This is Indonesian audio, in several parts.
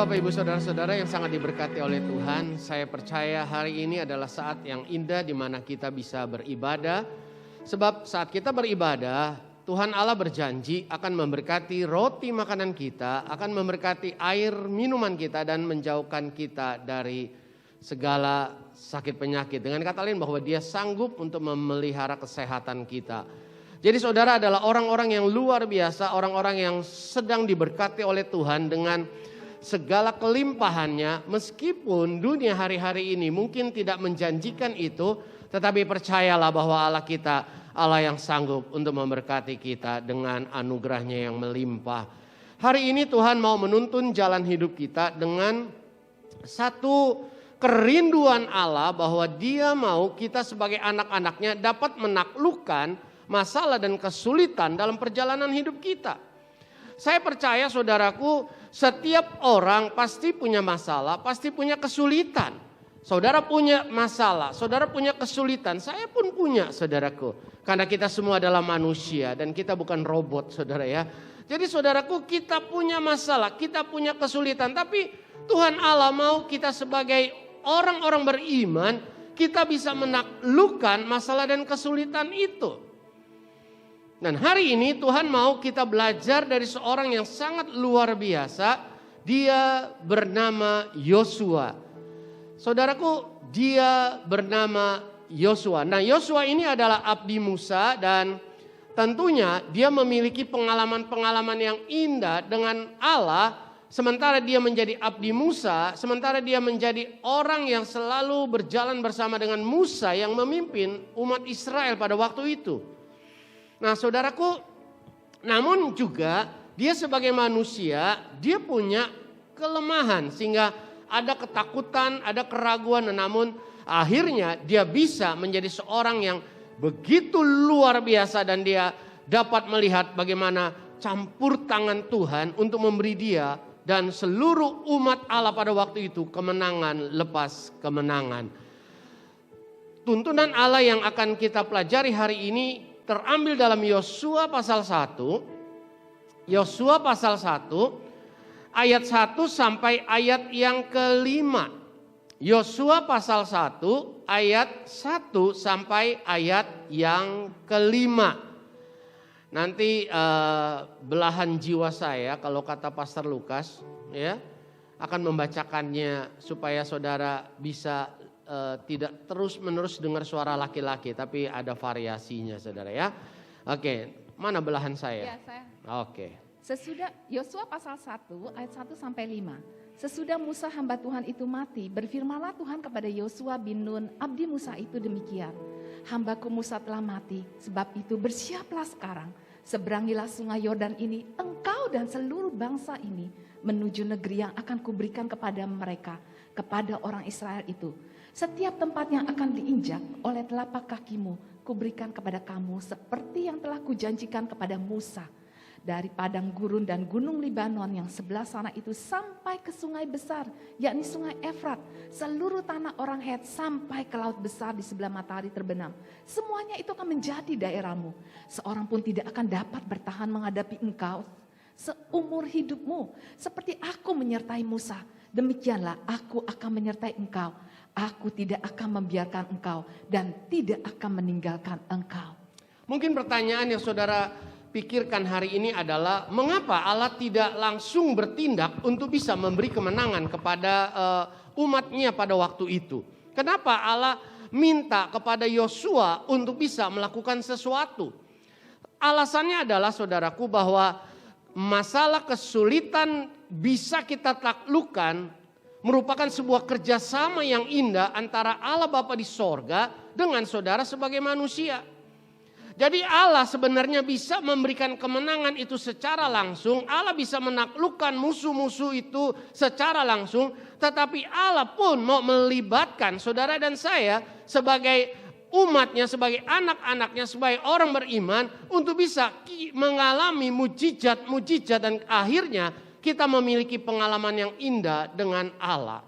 Bapak Ibu Saudara-saudara yang sangat diberkati oleh Tuhan, saya percaya hari ini adalah saat yang indah di mana kita bisa beribadah. Sebab saat kita beribadah, Tuhan Allah berjanji akan memberkati roti makanan kita, akan memberkati air minuman kita dan menjauhkan kita dari segala sakit penyakit. Dengan kata lain bahwa Dia sanggup untuk memelihara kesehatan kita. Jadi saudara adalah orang-orang yang luar biasa, orang-orang yang sedang diberkati oleh Tuhan dengan segala kelimpahannya, meskipun dunia hari-hari ini mungkin tidak menjanjikan itu, tetapi percayalah bahwa Allah kita Allah yang sanggup untuk memberkati kita dengan anugerahnya yang melimpah. Hari ini Tuhan mau menuntun jalan hidup kita dengan satu kerinduan Allah bahwa Dia mau kita sebagai anak-anaknya dapat menaklukkan masalah dan kesulitan dalam perjalanan hidup kita. Saya percaya saudaraku, setiap orang pasti punya masalah, pasti punya kesulitan. Saudara punya masalah, saudara punya kesulitan, saya pun punya saudaraku. Karena kita semua adalah manusia dan kita bukan robot saudara ya. Jadi saudaraku, kita punya masalah, kita punya kesulitan. Tapi Tuhan Allah mau kita sebagai orang-orang beriman, kita bisa menaklukkan masalah dan kesulitan itu. Dan hari ini Tuhan mau kita belajar dari seorang yang sangat luar biasa. Dia bernama Yosua. Saudaraku, dia bernama Yosua. Nah, Yosua ini adalah abdi Musa dan tentunya dia memiliki pengalaman-pengalaman yang indah dengan Allah. Sementara dia menjadi abdi Musa, sementara dia menjadi orang yang selalu berjalan bersama dengan Musa yang memimpin umat Israel pada waktu itu. Nah saudaraku, namun juga dia sebagai manusia, dia punya kelemahan sehingga ada ketakutan, ada keraguan. Namun akhirnya dia bisa menjadi seorang yang begitu luar biasa dan dia dapat melihat bagaimana campur tangan Tuhan untuk memberi dia dan seluruh umat Allah pada waktu itu kemenangan lepas kemenangan. Tuntunan Allah yang akan kita pelajari hari ini terambil dalam Yosua pasal 1. Yosua pasal 1 ayat 1 sampai ayat yang kelima. Yosua pasal 1 ayat 1 sampai ayat yang kelima. Nanti belahan jiwa saya kalau kata Pastor Lukas ya akan membacakannya supaya saudara bisa tidak terus-menerus dengar suara laki-laki, tapi ada variasinya saudara ya. Oke, mana belahan saya? Ya, saya. Oke. Sesudah Yosua pasal 1 ayat 1 sampai 5. Sesudah Musa hamba Tuhan itu mati, berfirmanlah Tuhan kepada Yosua bin Nun, abdi Musa itu demikian. Hambaku Musa telah mati, sebab itu bersiaplah sekarang. Seberangilah sungai Yordan ini, engkau dan seluruh bangsa ini, menuju negeri yang akan kuberikan kepada mereka, kepada orang Israel itu. Setiap tempat yang akan diinjak oleh telapak kakimu, kuberikan kepada kamu seperti yang telah kujanjikan kepada Musa. Dari padang gurun dan gunung Libanon yang sebelah sana itu sampai ke sungai besar, yakni sungai Efrat. Seluruh tanah orang Het sampai ke laut besar di sebelah matahari terbenam. Semuanya itu akan menjadi daerahmu. Seorang pun tidak akan dapat bertahan menghadapi engkau seumur hidupmu. Seperti aku menyertai Musa, demikianlah aku akan menyertai engkau. Aku tidak akan membiarkan engkau dan tidak akan meninggalkan engkau. Mungkin pertanyaan yang saudara pikirkan hari ini adalah mengapa Allah tidak langsung bertindak untuk bisa memberi kemenangan kepada umatnya pada waktu itu. Kenapa Allah minta kepada Yosua untuk bisa melakukan sesuatu? Alasannya adalah saudaraku bahwa masalah kesulitan bisa kita taklukkan merupakan sebuah kerjasama yang indah antara Allah Bapa di sorga dengan saudara sebagai manusia. Jadi Allah sebenarnya bisa memberikan kemenangan itu secara langsung. Allah bisa menaklukkan musuh-musuh itu secara langsung. Tetapi Allah pun mau melibatkan saudara dan saya sebagai umatnya, sebagai anak-anaknya, sebagai orang beriman untuk bisa mengalami mujizat-mujizat dan akhirnya kita memiliki pengalaman yang indah dengan Allah.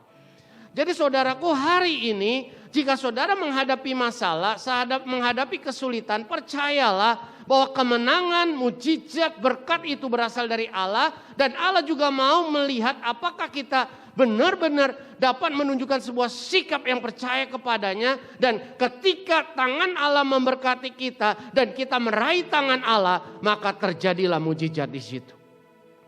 Jadi saudaraku, hari ini jika saudara menghadapi masalah, menghadapi kesulitan, percayalah bahwa kemenangan, mujizat, berkat itu berasal dari Allah. Dan Allah juga mau melihat apakah kita benar-benar dapat menunjukkan sebuah sikap yang percaya kepadanya. Dan ketika tangan Allah memberkati kita dan kita meraih tangan Allah, maka terjadilah mujizat di situ.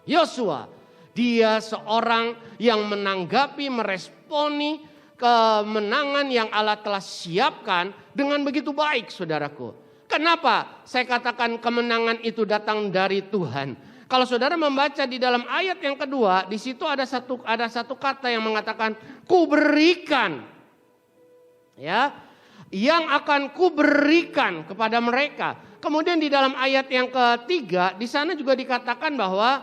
Yosua, dia seorang yang menanggapi, meresponi kemenangan yang Allah telah siapkan dengan begitu baik, saudaraku. Kenapa saya katakan kemenangan itu datang dari Tuhan? Kalau saudara membaca di dalam ayat yang kedua, di situ ada satu kata yang mengatakan kuberikan, ya, yang akan kuberikan kepada mereka. Kemudian di dalam ayat yang ketiga, di sana juga dikatakan bahwa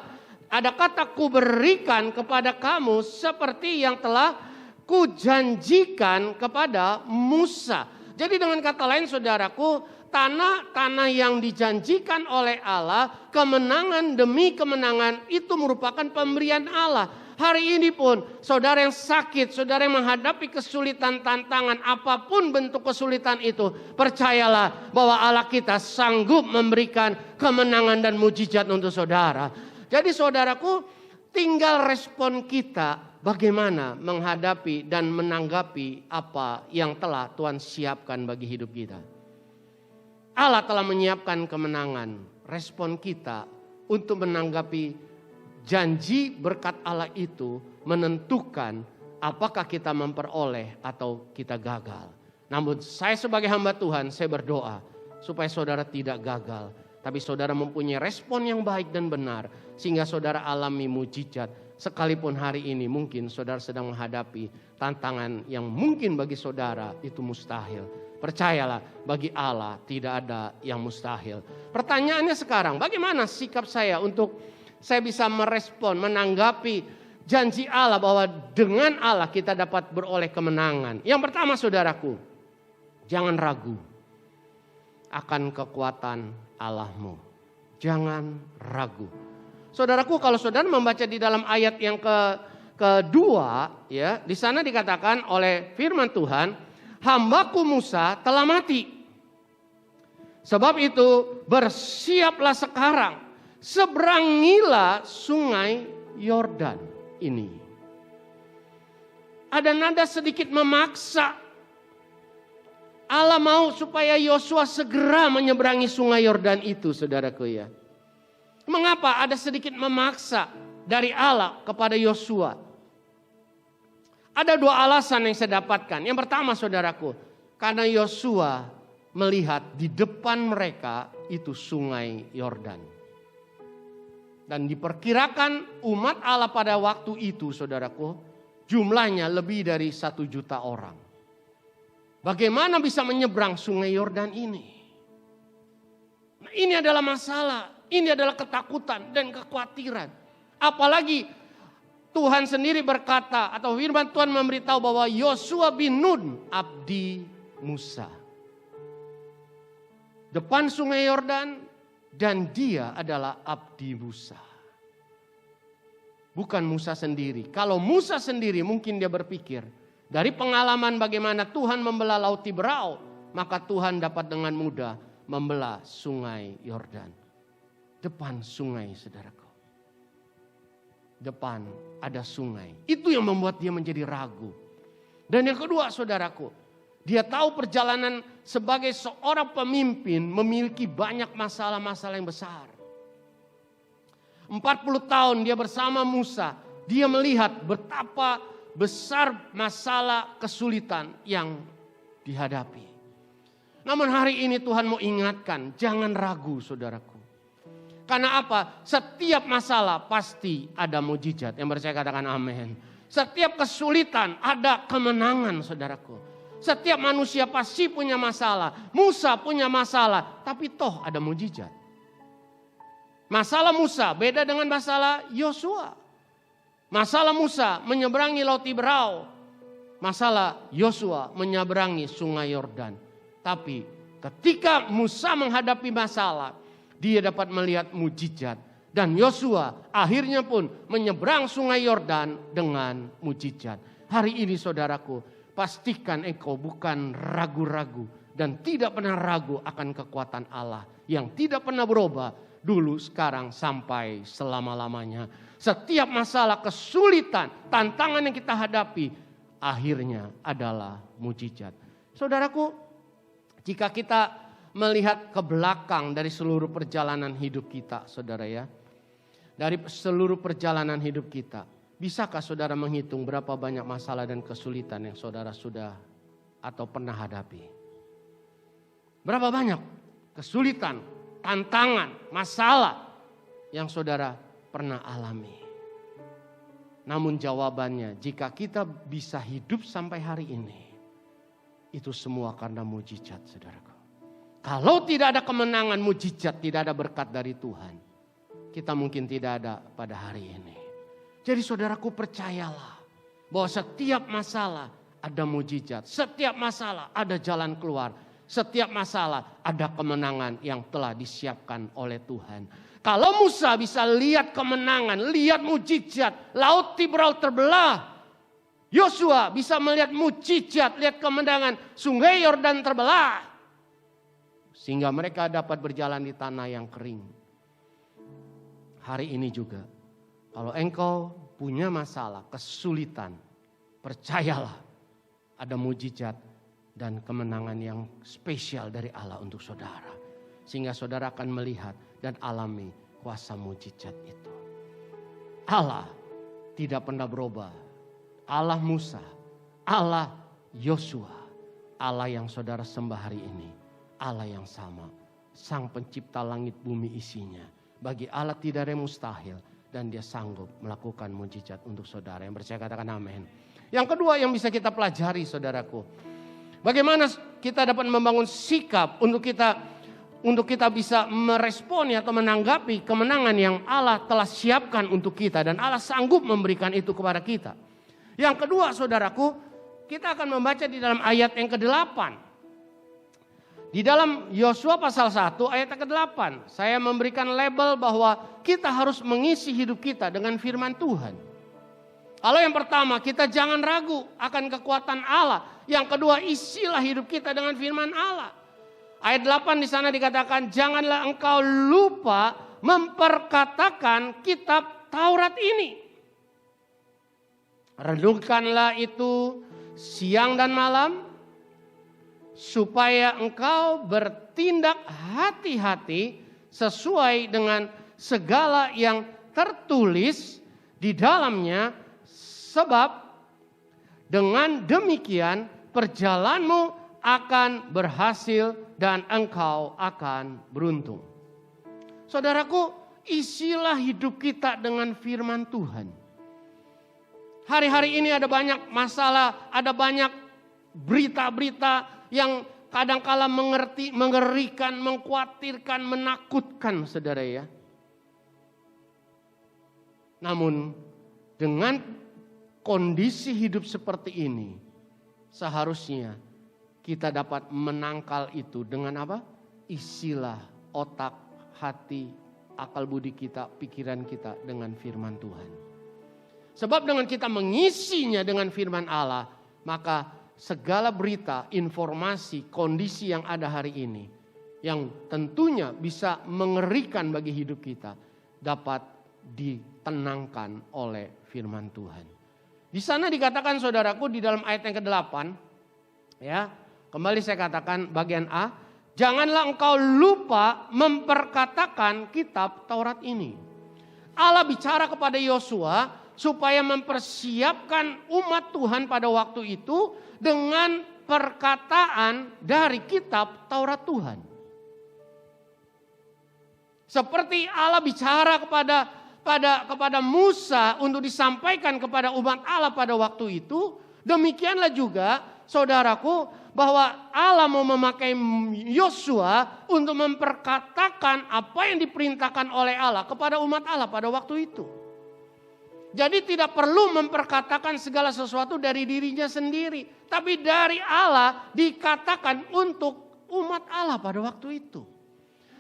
ada kata kuberikan kepada kamu seperti yang telah kujanjikan kepada Musa. Jadi dengan kata lain, saudaraku, tanah yang dijanjikan oleh Allah, kemenangan demi kemenangan itu merupakan pemberian Allah. Hari ini pun saudara yang sakit, saudara yang menghadapi kesulitan, tantangan, apapun bentuk kesulitan itu, percayalah bahwa Allah kita sanggup memberikan kemenangan dan mujizat untuk saudara. Jadi saudaraku, tinggal respon kita bagaimana menghadapi dan menanggapi apa yang telah Tuhan siapkan bagi hidup kita. Allah telah menyiapkan kemenangan. Respon kita untuk menanggapi janji berkat Allah itu menentukan apakah kita memperoleh atau kita gagal. Namun saya sebagai hamba Tuhan, saya berdoa supaya saudara tidak gagal. Tapi saudara mempunyai respon yang baik dan benar sehingga saudara alami mujizat. Sekalipun hari ini mungkin saudara sedang menghadapi tantangan yang mungkin bagi saudara itu mustahil. Percayalah, bagi Allah tidak ada yang mustahil. Pertanyaannya sekarang, bagaimana sikap saya untuk saya bisa merespon, menanggapi janji Allah bahwa dengan Allah kita dapat beroleh kemenangan. Yang pertama saudaraku, jangan ragu akan kekuatan Allahmu. Jangan ragu. Saudaraku, kalau saudara membaca di dalam ayat yang kedua, ya, di sana dikatakan oleh firman Tuhan, hambaku Musa telah mati. Sebab itu bersiaplah sekarang, seberangilah sungai Yordan ini. Ada nada sedikit memaksa. Allah mau supaya Yosua segera menyeberangi sungai Yordan itu, saudaraku ya. Mengapa ada sedikit memaksa dari Allah kepada Yosua? Ada dua alasan yang saya dapatkan. Yang pertama saudaraku, karena Yosua melihat di depan mereka itu sungai Yordan. Dan diperkirakan umat Allah pada waktu itu saudaraku, jumlahnya lebih dari 1 juta orang. Bagaimana bisa menyeberang sungai Yordan ini? Nah, ini adalah masalah. Ini adalah ketakutan dan kekhawatiran. Apalagi Tuhan sendiri berkata atau firman Tuhan memberitahu bahwa Yosua bin Nun abdi Musa. Depan sungai Yordan dan dia adalah abdi Musa. Bukan Musa sendiri. Kalau Musa sendiri mungkin dia berpikir dari pengalaman bagaimana Tuhan membelah Laut Tiberau, maka Tuhan dapat dengan mudah membelah sungai Yordan. Depan sungai, saudaraku. Depan ada sungai. Itu yang membuat dia menjadi ragu. Dan yang kedua, saudaraku, dia tahu perjalanan sebagai seorang pemimpin memiliki banyak masalah-masalah yang besar. 40 tahun dia bersama Musa, dia melihat betapa besar masalah kesulitan yang dihadapi. Namun hari ini Tuhan mau ingatkan, jangan ragu saudaraku. Karena apa? Setiap masalah pasti ada mujizat. Yang percaya katakan amin. Setiap kesulitan ada kemenangan saudaraku. Setiap manusia pasti punya masalah. Musa punya masalah, tapi toh ada mujizat. Masalah Musa beda dengan masalah Yosua. Masalah Musa menyeberangi Laut Tiberau. Masalah Yosua menyeberangi sungai Yordan. Tapi ketika Musa menghadapi masalah, dia dapat melihat mujizat. Dan Yosua akhirnya pun menyeberang sungai Yordan dengan mujizat. Hari ini saudaraku, pastikan engkau bukan ragu-ragu dan tidak pernah ragu akan kekuatan Allah yang tidak pernah berubah dulu, sekarang, sampai selama-lamanya. Setiap masalah, kesulitan, tantangan yang kita hadapi akhirnya adalah mujizat. Saudaraku, jika kita melihat ke belakang dari seluruh perjalanan hidup kita, saudara ya, dari seluruh perjalanan hidup kita, bisakah saudara menghitung berapa banyak masalah dan kesulitan yang saudara sudah atau pernah hadapi? Berapa banyak kesulitan, tantangan, masalah yang saudara pernah alami? Namun jawabannya, jika kita bisa hidup sampai hari ini, itu semua karena mujizat, saudaraku. Kalau tidak ada kemenangan, mujizat, tidak ada berkat dari Tuhan, kita mungkin tidak ada pada hari ini. Jadi saudaraku, percayalah bahwa setiap masalah ada mujizat, setiap masalah ada jalan keluar, setiap masalah ada kemenangan yang telah disiapkan oleh Tuhan. Kalau Musa bisa lihat kemenangan, lihat mujizat, laut Tiberau terbelah. Yosua bisa melihat mujizat, lihat kemenangan, sungai Yordan terbelah. Sehingga mereka dapat berjalan di tanah yang kering. Hari ini juga, kalau engkau punya masalah, kesulitan, percayalah ada mujizat dan kemenangan yang spesial dari Allah untuk saudara. Sehingga saudara akan melihat dan alami kuasa mujizat itu. Allah tidak pernah berubah. Allah Musa, Allah Yosua, Allah yang saudara sembah hari ini, Allah yang sama, Sang Pencipta langit bumi isinya. Bagi Allah tidak ada yang mustahil dan Dia sanggup melakukan mujizat untuk saudara. Yang percaya katakan amin. Yang kedua yang bisa kita pelajari, saudaraku, bagaimana kita dapat membangun sikap untuk kita bisa meresponi atau menanggapi kemenangan yang Allah telah siapkan untuk kita dan Allah sanggup memberikan itu kepada kita. Yang kedua, saudaraku, kita akan membaca di dalam ayat yang ke-8. Di dalam Yosua pasal 1 ayat ke-8, saya memberikan label bahwa kita harus mengisi hidup kita dengan firman Tuhan. Kalau yang pertama, kita jangan ragu akan kekuatan Allah. Yang kedua, isilah hidup kita dengan firman Allah. Ayat 8 di sana dikatakan, janganlah engkau lupa memperkatakan kitab Taurat ini. Renungkanlah itu siang dan malam, supaya engkau bertindak hati-hati sesuai dengan segala yang tertulis di dalamnya, sebab dengan demikian perjalananmu akan berhasil dan engkau akan beruntung. Saudaraku, isilah hidup kita dengan firman Tuhan. Hari-hari ini ada banyak masalah, ada banyak berita-berita yang kadangkala mengerikan, mengkhawatirkan, menakutkan, saudara ya. Namun dengan kondisi hidup seperti ini, seharusnya kita dapat menangkal itu dengan apa? Isilah otak, hati, akal budi kita, pikiran kita dengan firman Tuhan. Sebab dengan kita mengisinya dengan firman Allah, maka segala berita, informasi, kondisi yang ada hari ini, yang tentunya bisa mengerikan bagi hidup kita, dapat ditenangkan oleh firman Tuhan. Di sana dikatakan, saudaraku, di dalam ayat yang ke-8, ya, kembali saya katakan bagian A, janganlah engkau lupa memperkatakan kitab Taurat ini. Allah bicara kepada Yosua supaya mempersiapkan umat Tuhan pada waktu itu dengan perkataan dari kitab Taurat Tuhan. Seperti Allah bicara kepada Musa untuk disampaikan kepada umat Allah pada waktu itu, demikianlah juga, saudaraku, bahwa Allah mau memakai Yosua untuk memperkatakan apa yang diperintahkan oleh Allah kepada umat Allah pada waktu itu. Jadi tidak perlu memperkatakan segala sesuatu dari dirinya sendiri, tapi dari Allah dikatakan untuk umat Allah pada waktu itu.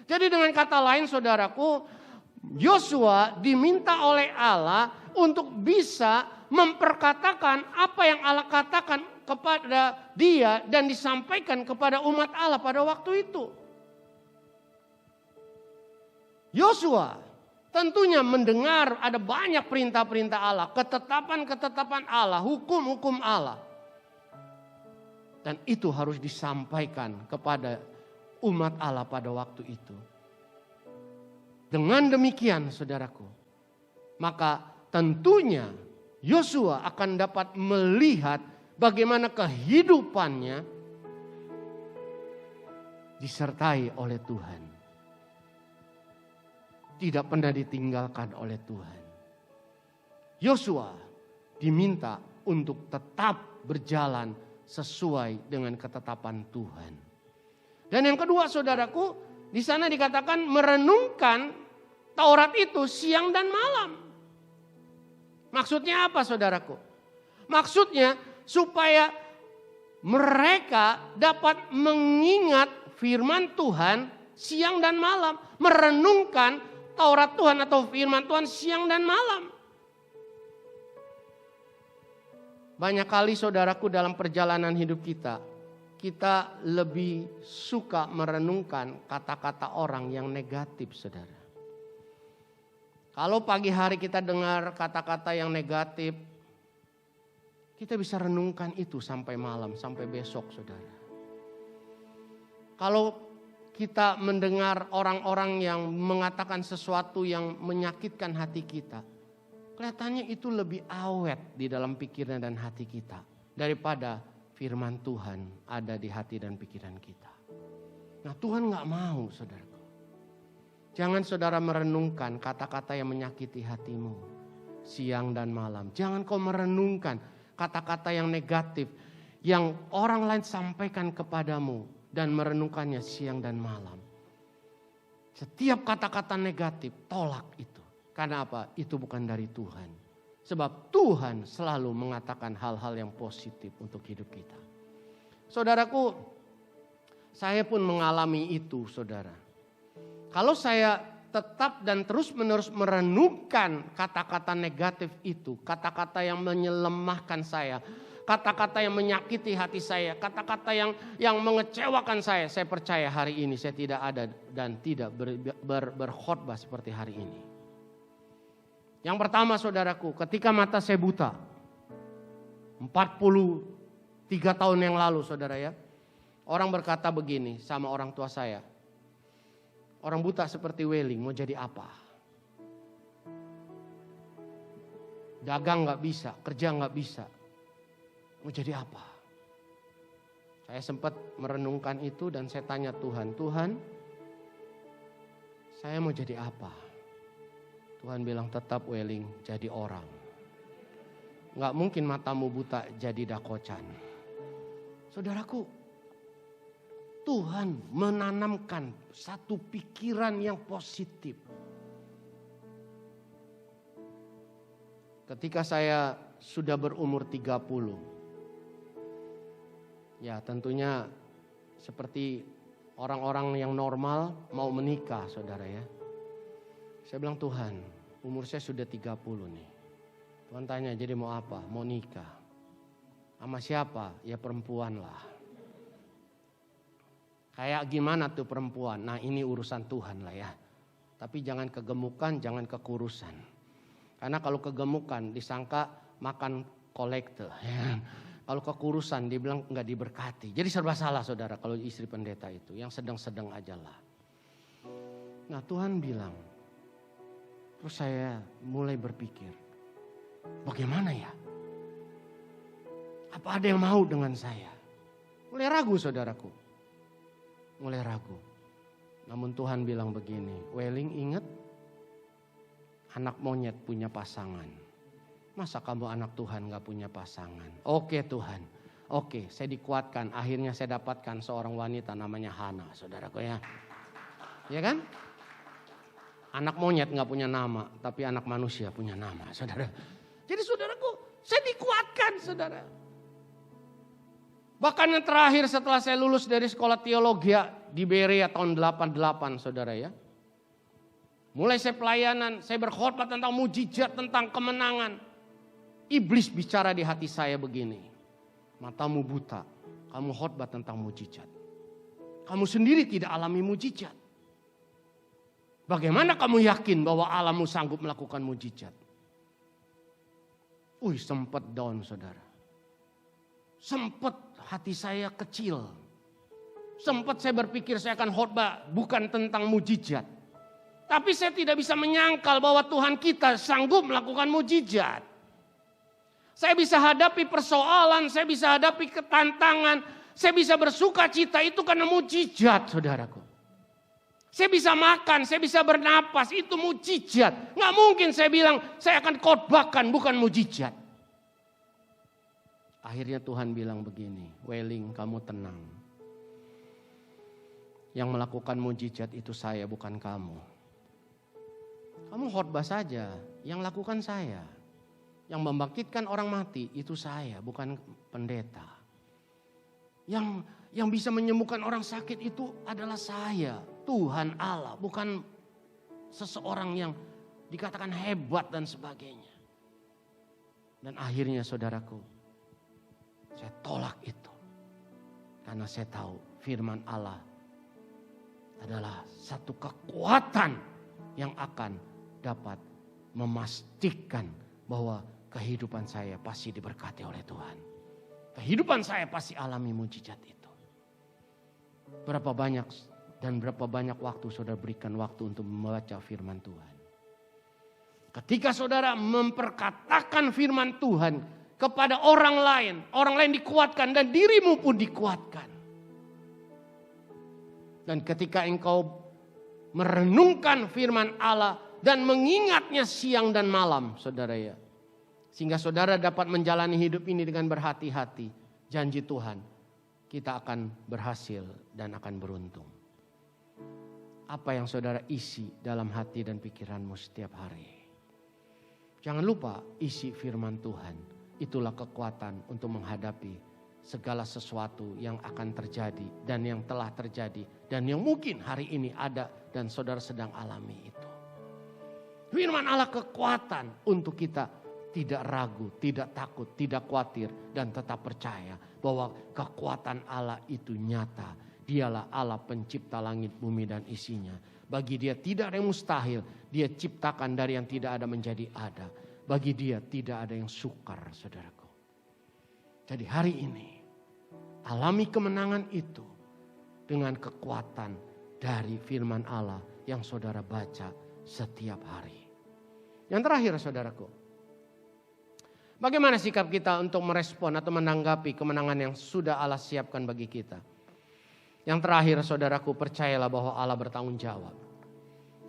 Jadi dengan kata lain, saudaraku, Yosua diminta oleh Allah untuk bisa memperkatakan apa yang Allah katakan kepada dia dan disampaikan kepada umat Allah pada waktu itu. Yosua tentunya mendengar ada banyak perintah-perintah Allah, ketetapan-ketetapan Allah, hukum-hukum Allah. Dan itu harus disampaikan kepada umat Allah pada waktu itu. Dengan demikian saudaraku, maka tentunya Yosua akan dapat melihat bagaimana kehidupannya disertai oleh Tuhan. Tidak pernah ditinggalkan oleh Tuhan. Yosua diminta untuk tetap berjalan sesuai dengan ketetapan Tuhan. Dan yang kedua saudaraku, di sana dikatakan merenungkan Taurat itu siang dan malam. Maksudnya apa saudaraku? Maksudnya supaya mereka dapat mengingat firman Tuhan siang dan malam. Merenungkan Taurat Tuhan atau firman Tuhan siang dan malam. Banyak kali saudaraku dalam perjalanan hidup kita lebih suka merenungkan kata-kata orang yang negatif saudara. Kalau pagi hari kita dengar kata-kata yang negatif, kita bisa renungkan itu sampai malam, sampai besok saudara. Kalau kita mendengar orang-orang yang mengatakan sesuatu yang menyakitkan hati kita, kelihatannya itu lebih awet di dalam pikiran dan hati kita daripada firman Tuhan ada di hati dan pikiran kita. Nah Tuhan gak mau saudaraku. Jangan saudara merenungkan kata-kata yang menyakiti hatimu siang dan malam. Jangan kau merenungkan kata-kata yang negatif yang orang lain sampaikan kepadamu dan merenungkannya siang dan malam. Setiap kata-kata negatif tolak itu. Karena apa? Itu bukan dari Tuhan. Sebab Tuhan selalu mengatakan hal-hal yang positif untuk hidup kita. Saudaraku, saya pun mengalami itu saudara. Kalau saya tetap dan terus-menerus merenungkan kata-kata negatif itu, kata-kata yang menyelemahkan saya, kata-kata yang menyakiti hati saya, kata-kata yang mengecewakan saya percaya hari ini saya tidak ada dan tidak berkhotbah seperti hari ini. Yang pertama saudaraku, ketika mata saya buta, 43 tahun yang lalu saudara ya, orang berkata begini sama orang tua saya, orang buta seperti Weling mau jadi apa? Dagang gak bisa, kerja gak bisa, mau jadi apa? Saya sempat merenungkan itu dan saya tanya Tuhan, saya mau jadi apa? Tuhan bilang tetap Weling jadi orang. Gak mungkin matamu buta jadi dakocan. Saudaraku, Tuhan menanamkan satu pikiran yang positif. Ketika saya sudah berumur 30. Ya tentunya seperti orang-orang yang normal mau menikah saudara ya. Saya bilang Tuhan, umur saya sudah 30 nih. Tuhan tanya jadi mau apa? Mau nikah. Sama siapa? Ya perempuan lah. Kayak gimana tuh perempuan? Nah ini urusan Tuhan lah ya. Tapi jangan kegemukan, jangan kekurusan. Karena kalau kegemukan disangka makan kolektor. Ya. Kalau kekurusan dibilang nggak diberkati. Jadi serba salah saudara kalau istri pendeta itu. Yang sedang-sedang aja lah. Nah Tuhan bilang. Terus saya mulai berpikir, bagaimana ya? Apa ada yang mau dengan saya? Mulai ragu saudaraku. Mulai ragu. Namun Tuhan bilang begini, Weling ingat anak monyet punya pasangan. Masa kamu anak Tuhan gak punya pasangan? Oke Tuhan, oke saya dikuatkan. Akhirnya saya dapatkan seorang wanita namanya Hana saudaraku ya. Ya kan? Anak monyet gak punya nama, tapi anak manusia punya nama, saudara. Jadi saudaraku, saya dikuatkan, saudara. Bahkan yang terakhir setelah saya lulus dari sekolah teologi di Berea tahun 88, saudara ya. Mulai saya pelayanan, saya berkhotbah tentang mujizat, tentang kemenangan. iblis bicara di hati saya begini. Matamu buta, kamu khotbah tentang mujizat. Kamu sendiri tidak alami mujizat. Bagaimana kamu yakin bahwa Allahmu sanggup melakukan mujizat? Sempat down saudara. Sempat hati saya kecil. Sempat saya berpikir saya akan khotbah bukan tentang mujizat. Tapi saya tidak bisa menyangkal bahwa Tuhan kita sanggup melakukan mujizat. Saya bisa hadapi persoalan, saya bisa hadapi ketantangan, saya bisa bersuka cita itu karena mujizat saudaraku. Saya bisa makan, saya bisa bernapas, itu mujizat. Nggak mungkin saya bilang saya akan khotbahkan bukan mujizat. Akhirnya Tuhan bilang begini, Weling kamu tenang. Yang melakukan mujizat itu saya bukan kamu. Kamu khotbah saja, yang lakukan saya. Yang membangkitkan orang mati itu saya, bukan pendeta. Yang bisa menyembuhkan orang sakit itu adalah saya, Tuhan Allah, bukan seseorang yang dikatakan hebat dan sebagainya. Dan akhirnya saudaraku, saya tolak itu. Karena saya tahu firman Allah adalah satu kekuatan yang akan dapat memastikan bahwa kehidupan saya pasti diberkati oleh Tuhan. Kehidupan saya pasti alami mujizat itu. Berapa banyak waktu saudara berikan waktu untuk membaca firman Tuhan. Ketika saudara memperkatakan firman Tuhan kepada orang lain dikuatkan dan dirimu pun dikuatkan. Dan ketika engkau merenungkan firman Allah dan mengingatnya siang dan malam, saudara ya. Sehingga saudara dapat menjalani hidup ini dengan berhati-hati. Janji Tuhan, kita akan berhasil dan akan beruntung. Apa yang saudara isi dalam hati dan pikiranmu setiap hari. Jangan lupa isi firman Tuhan. Itulah kekuatan untuk menghadapi segala sesuatu yang akan terjadi dan yang telah terjadi. Dan yang mungkin hari ini ada dan saudara sedang alami itu. Firman Allah kekuatan untuk kita tidak ragu, tidak takut, tidak khawatir. Dan tetap percaya bahwa kekuatan Allah itu nyata. Dialah Allah pencipta langit, bumi dan isinya. Bagi dia tidak ada yang mustahil. Dia ciptakan dari yang tidak ada menjadi ada. Bagi dia tidak ada yang sukar, saudaraku. Jadi hari ini alami kemenangan itu dengan kekuatan dari firman Allah yang saudara baca setiap hari. Yang terakhir saudaraku, bagaimana sikap kita untuk merespon atau menanggapi kemenangan yang sudah Allah siapkan bagi kita? Yang terakhir saudaraku, percayalah bahwa Allah bertanggung jawab.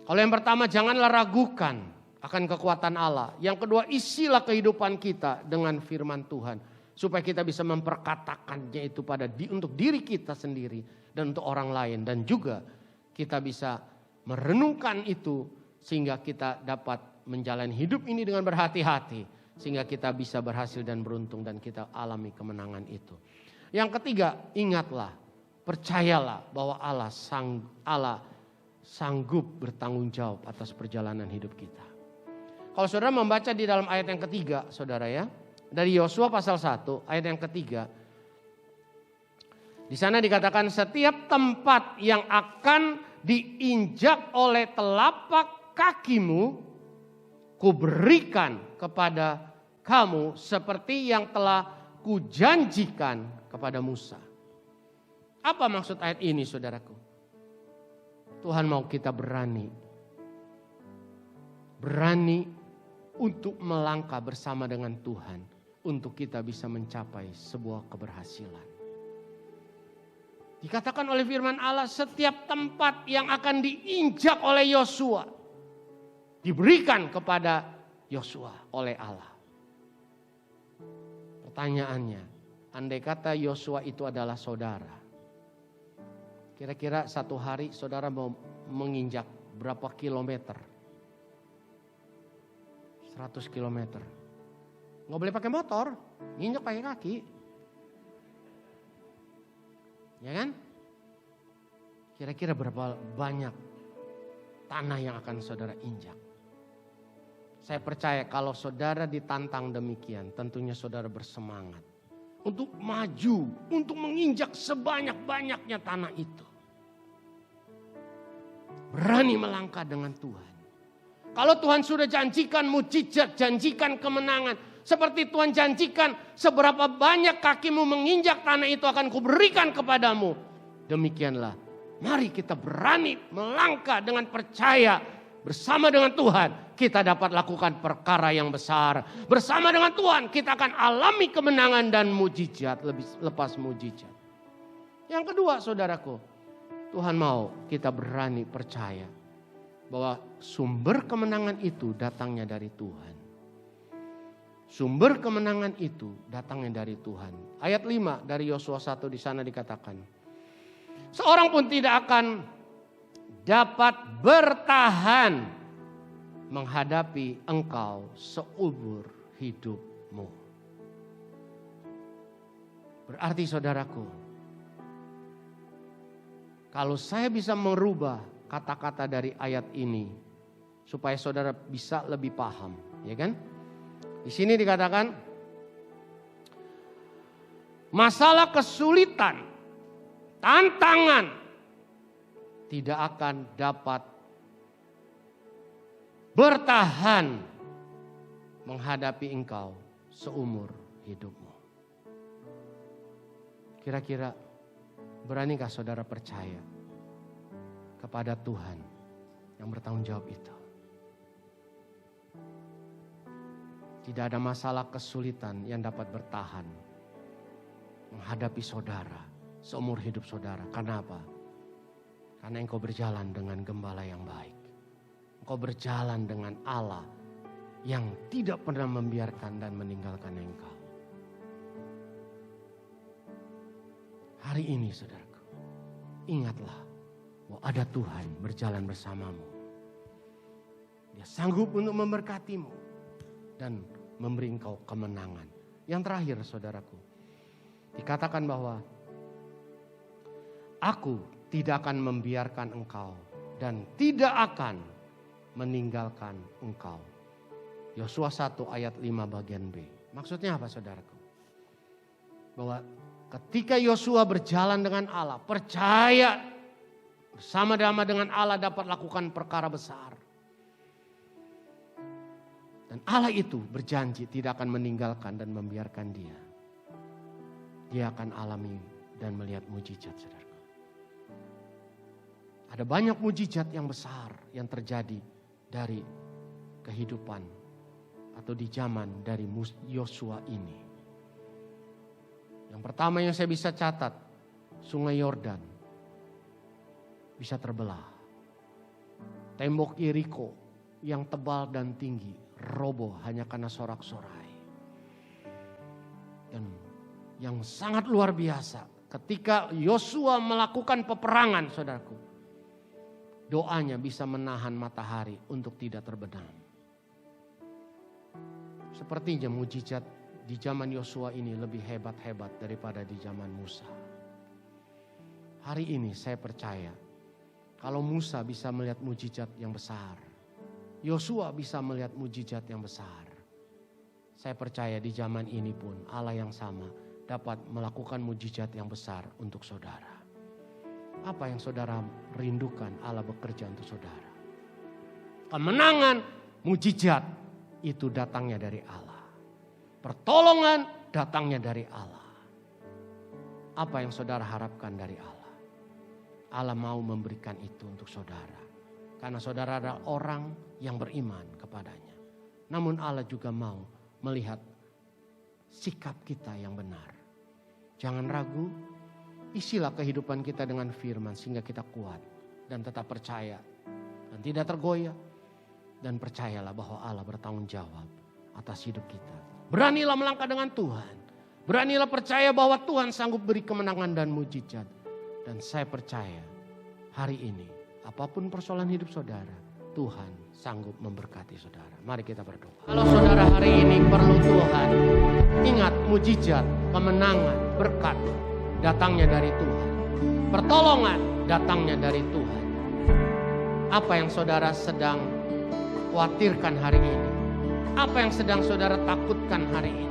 Kalau yang pertama, janganlah ragukan akan kekuatan Allah. Yang kedua, isilah kehidupan kita dengan firman Tuhan. Supaya kita bisa memperkatakannya itu untuk diri kita sendiri dan untuk orang lain. Dan juga kita bisa merenungkan itu sehingga kita dapat menjalani hidup ini dengan berhati-hati. Sehingga kita bisa berhasil dan beruntung dan kita alami kemenangan itu. Yang ketiga, ingatlah, percayalah bahwa Allah sanggup bertanggung jawab atas perjalanan hidup kita. Kalau saudara membaca di dalam ayat yang ketiga, saudara ya, dari Yosua pasal 1 ayat yang ketiga. Di sana dikatakan setiap tempat yang akan diinjak oleh telapak kakimu, kuberikan kepada kamu seperti yang telah kujanjikan kepada Musa. Apa maksud ayat ini saudaraku? Tuhan mau kita berani untuk melangkah bersama dengan Tuhan. Untuk kita bisa mencapai sebuah keberhasilan. Dikatakan oleh firman Allah, setiap tempat yang akan diinjak oleh Yosua diberikan kepada Yosua oleh Allah. Pertanyaannya, andai kata Yosua itu adalah saudara, kira-kira satu hari saudara mau menginjak berapa kilometer? 100 kilometer. Nggak boleh pakai motor, nginjak pakai kaki. Ya kan? Kira-kira berapa banyak tanah yang akan saudara injak? Saya percaya kalau saudara ditantang demikian, tentunya saudara bersemangat untuk maju, untuk menginjak sebanyak-banyaknya tanah itu. Berani melangkah dengan Tuhan. Kalau Tuhan sudah janjikan mujizat, janjikan kemenangan. Seperti Tuhan janjikan seberapa banyak kakimu menginjak tanah itu akan kuberikan kepadamu. Demikianlah, mari kita berani melangkah dengan percaya. Bersama dengan Tuhan kita dapat lakukan perkara yang besar. Bersama dengan Tuhan kita akan alami kemenangan dan mujizat, lepas mujizat. Yang kedua saudaraku, Tuhan mau kita berani percaya bahwa sumber kemenangan itu datangnya dari Tuhan. Sumber kemenangan itu datangnya dari Tuhan. Ayat 5 dari Yosua 1 di sana dikatakan, seorang pun tidak akan dapat bertahan menghadapi engkau seumur hidupmu. Berarti saudaraku, kalau saya bisa merubah kata-kata dari ayat ini supaya saudara bisa lebih paham, ya kan? Di sini dikatakan masalah kesulitan, tantangan tidak akan dapat bertahan menghadapi engkau seumur hidupmu. Kira-kira beranikah saudara percaya kepada Tuhan yang bertanggung jawab itu? Tidak ada masalah kesulitan yang dapat bertahan menghadapi saudara seumur hidup saudara. Karena apa? Karena engkau berjalan dengan gembala yang baik. Engkau berjalan dengan Allah yang tidak pernah membiarkan dan meninggalkan engkau. Hari ini saudaraku, ingatlah bahwa ada Tuhan berjalan bersamamu. Dia sanggup untuk memberkatimu dan memberi engkau kemenangan. Yang terakhir saudaraku, dikatakan bahwa aku tidak akan membiarkan engkau dan tidak akan meninggalkan engkau. Yosua 1 ayat 5 bagian B. Maksudnya apa saudaraku? Bahwa ketika Yosua berjalan dengan Allah, percaya bersama-sama dengan Allah dapat lakukan perkara besar. Dan Allah itu berjanji tidak akan meninggalkan dan membiarkan dia. Dia akan alami dan melihat mujizat saudara. Ada banyak mujizat yang besar yang terjadi dari kehidupan atau di zaman dari Yosua ini. Yang pertama yang saya bisa catat, Sungai Yordan bisa terbelah. Tembok Yeriko yang tebal dan tinggi roboh hanya karena sorak-sorai. Dan yang sangat luar biasa, ketika Yosua melakukan peperangan saudaraku, doanya bisa menahan matahari untuk tidak terbenam. Sepertinya mujizat di zaman Yosua ini lebih hebat-hebat daripada di zaman Musa. Hari ini saya percaya kalau Musa bisa melihat mujizat yang besar, Yosua bisa melihat mujizat yang besar. Saya percaya di zaman ini pun Allah yang sama dapat melakukan mujizat yang besar untuk saudara. Apa yang saudara rindukan Allah bekerja untuk saudara? Kemenangan, mujizat itu datangnya dari Allah. Pertolongan datangnya dari Allah. Apa yang saudara harapkan dari Allah? Allah mau memberikan itu untuk saudara. Karena saudara adalah orang yang beriman kepadanya. Namun Allah juga mau melihat sikap kita yang benar. Jangan ragu. Isilah kehidupan kita dengan firman sehingga kita kuat dan tetap percaya dan tidak tergoyah. Dan percayalah bahwa Allah bertanggung jawab atas hidup kita. Beranilah melangkah dengan Tuhan. Beranilah percaya bahwa Tuhan sanggup beri kemenangan dan mujizat. Dan saya percaya hari ini apapun persoalan hidup saudara, Tuhan sanggup memberkati saudara. Mari kita berdoa. Kalau saudara hari ini perlu Tuhan, ingat mujizat, kemenangan, berkat datangnya dari Tuhan. Pertolongan datangnya dari Tuhan. Apa yang saudara sedang khawatirkan hari ini? Apa yang sedang saudara takutkan hari ini?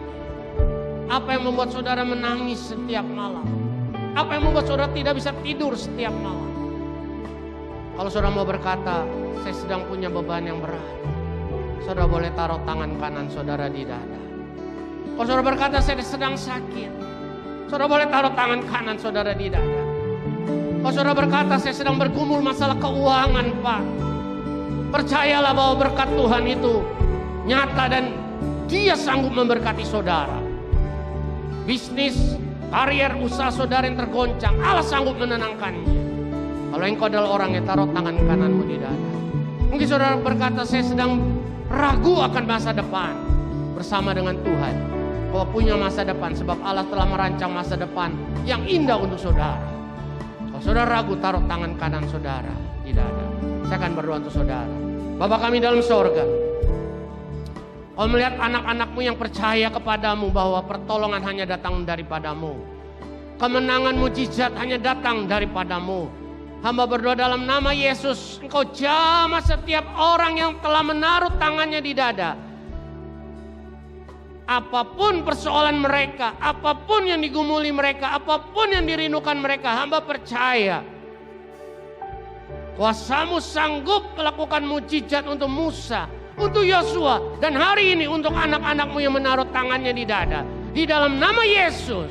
Apa yang membuat saudara menangis setiap malam? Apa yang membuat saudara tidak bisa tidur setiap malam? Kalau saudara mau berkata, saya sedang punya beban yang berat, saudara boleh taruh tangan kanan saudara di dada. Kalau saudara berkata, saya sedang sakit, saudara boleh taruh tangan kanan saudara di dada. Kalau saudara berkata, saya sedang bergumul masalah keuangan, Pak, percayalah bahwa berkat Tuhan itu nyata dan Dia sanggup memberkati saudara. Bisnis, karier, usaha saudara yang tergoncang, Allah sanggup menenangkannya. Kalau engkau adalah orang yang taruh tangan kananmu di dada. Mungkin saudara berkata, saya sedang ragu akan masa depan. Bersama dengan Tuhan, kau punya masa depan sebab Allah telah merancang masa depan yang indah untuk saudara. Kalau saudara ragu, taruh tangan kanan saudara di dada. Saya akan berdoa untuk saudara. Bapa kami dalam sorga, kau melihat anak-anakmu yang percaya kepadamu bahwa pertolongan hanya datang daripadamu. Kemenangan mujizat hanya datang daripadamu. Hamba berdoa dalam nama Yesus, Engkau jamah setiap orang yang telah menaruh tangannya di dada. Apapun persoalan mereka, apapun yang digumuli mereka, apapun yang dirindukan mereka, hamba percaya kuasa-Mu sanggup melakukan mujizat untuk Musa, untuk Yosua, dan hari ini untuk anak-anak-Mu yang menaruh tangannya di dada. Di dalam nama Yesus,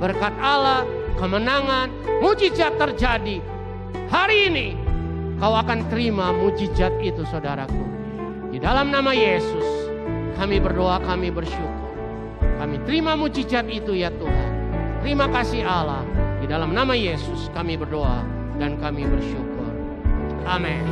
berkat Allah, kemenangan, mujizat terjadi. Hari ini kau akan terima mujizat itu, saudaraku. Di dalam nama Yesus kami berdoa, kami bersyukur. Kami terima mujizat itu ya Tuhan. Terima kasih Allah. Di dalam nama Yesus kami berdoa dan kami bersyukur. Amin.